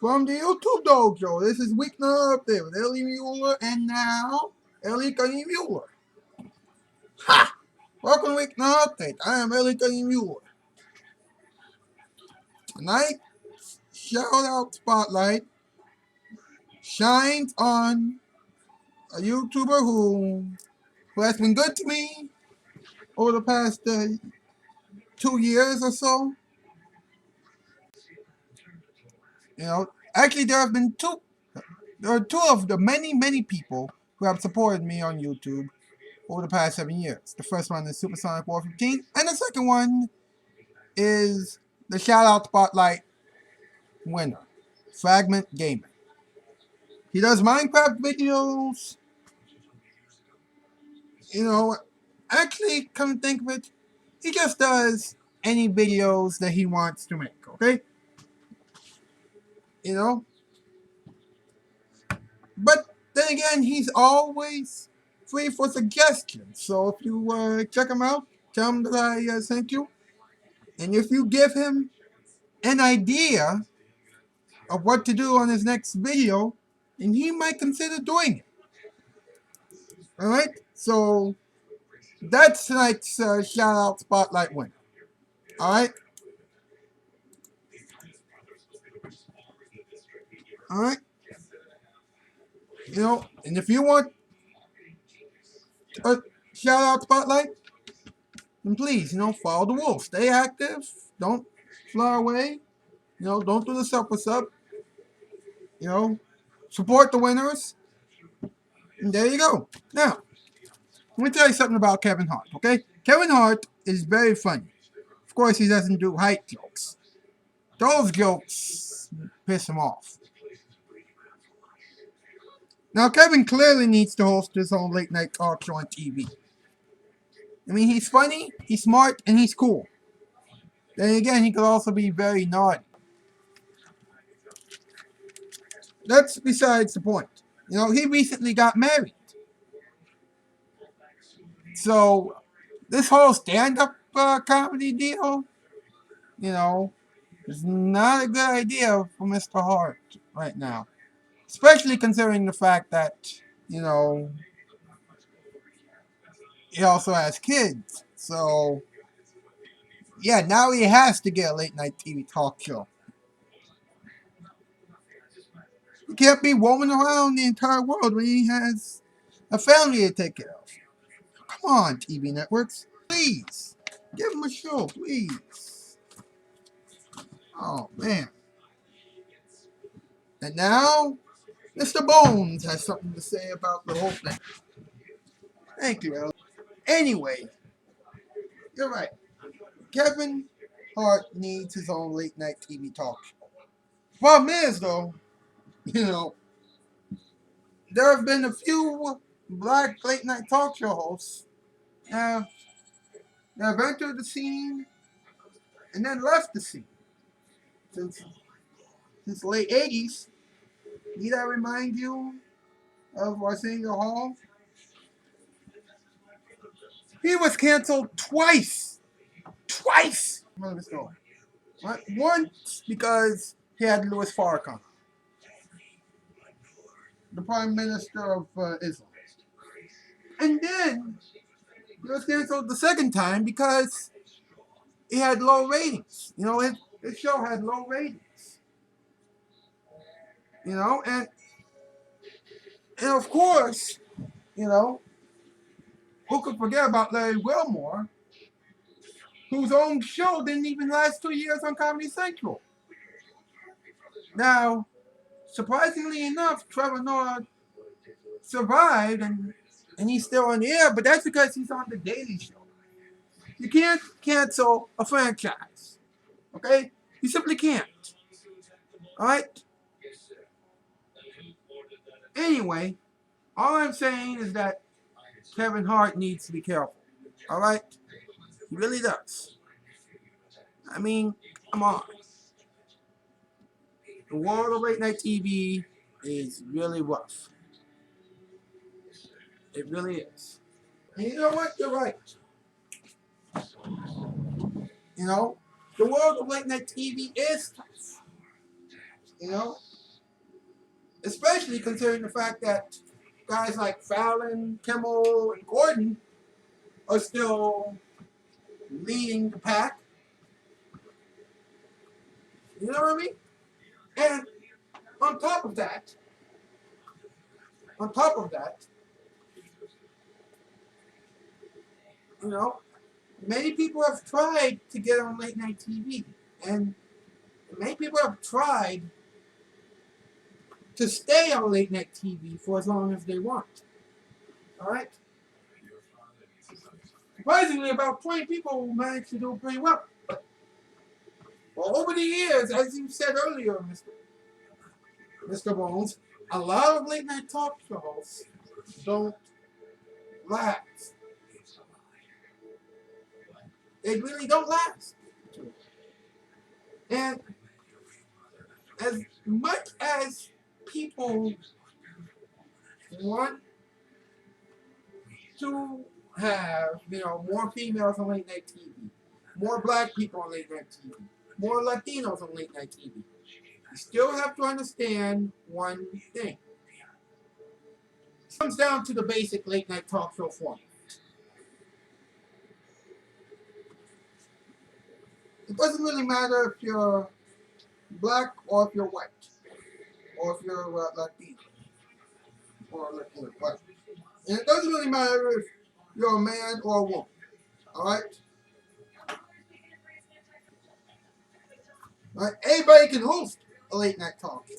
from the YouTube Dojo. This is Weeknight Update with Ellie Mueller, and now Ellie Cunny Mueller. Ha! Welcome to Weeknight Update. I am Ellie Cunny Mueller. Tonight, shout out spotlight shines on a YouTuber who has been good to me over the past 2 years or so. Actually, there are two of the many people who have supported me on YouTube over the past 7 years. The first one is Supersonic War 15, and the second one is the shout out spotlight winner, Fragment Gaming. He does Minecraft videos. Actually, come to think of it, he just does any videos that he wants to make, okay? But then again, he's always free for suggestions. So if you check him out, tell him that I sent you. And if you give him an idea of what to do on his next video, then he might consider doing it. Alright? So that's tonight's shout out spotlight winner. Alright? Alright? And if you want a shout out spotlight, then please, follow the rules. Stay active. Don't fly away. Don't do the what's up. Support the winners. And there you go. Now, let me tell you something about Kevin Hart, okay? Kevin Hart is very funny. Of course, he doesn't do height jokes. Those jokes piss him off. Now, Kevin clearly needs to host his own late night talk show on TV. I mean, he's funny, he's smart, and he's cool. Then again, he could also be very naughty. That's besides the point. He recently got married. So, this whole stand-up comedy deal, is not a good idea for Mr. Hart right now. Especially considering the fact that, he also has kids. So, yeah, now he has to get a late night TV talk show. He can't be roaming around the entire world when he has a family to take care of. Come on, TV networks. Please. Give him a show, please. Oh, man. And now, Mr. Bones has something to say about the whole thing. Thank you, Ellie. Anyway, you're right. Kevin Hart needs his own late night TV talk show. Problem is, though, there have been a few black late night talk show hosts that have entered the scene and then left the scene. Since the late 80s, need I remind you of Arsenio Hall? He was canceled twice. Twice! Once because he had Louis Farrakhan, the Prime Minister of Islam. And then he was canceled the second time because he had low ratings. His show had low ratings. And of course, who could forget about Larry Wilmore, whose own show didn't even last 2 years on Comedy Central. Now, surprisingly enough, Trevor Noah survived and he's still on the air, but that's because he's on The Daily Show. You can't cancel a franchise. Okay? You simply can't. Alright? Anyway, all I'm saying is that Kevin Hart needs to be careful. Alright? He really does. I mean, come on. The world of late night TV is really rough. It really is. And you know what? You're right. The world of late night TV is tough. Especially considering the fact that guys like Fallon, Kimmel, and Gordon are still leading the pack. You know what I mean? And on top of that, on top of that, you know, many people have tried to get on late night TV, and many people have tried to stay on late night TV for as long as they want. All right. Surprisingly, about 20 people managed to do pretty well. Well, over the years, as you said earlier, Mr. Bones, a lot of late night talk shows don't last. They really don't last. And as much as people want to have, more females on late night TV, more black people on late night TV, more Latinos on late night TV, you still have to understand one thing. It comes down to the basic late night talk show format. It doesn't really matter if you're black or if you're white, or if you're Latino, or Latino, what. And it doesn't really matter if you're a man or a woman. All right? All right? Anybody can host a late night talk show.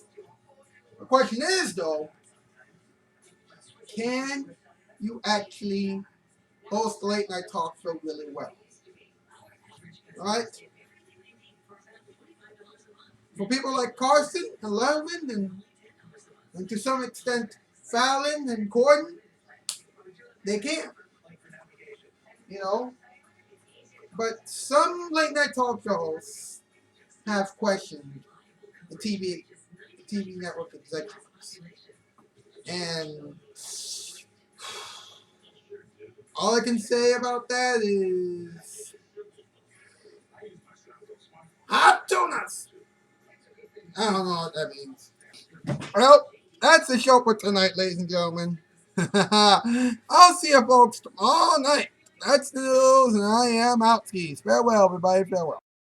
The question is, though, can you actually host a late night talk show really well? All right? For people like Carson and Letterman and to some extent Fallon and Gordon, they can. But some late night talk shows have questioned the TV network executives. And all I can say about that is hot tunas. I don't know what that means. Well, that's the show for tonight, ladies and gentlemen. I'll see you folks tomorrow night. That's the news, and I am out skis. Farewell, everybody. Farewell.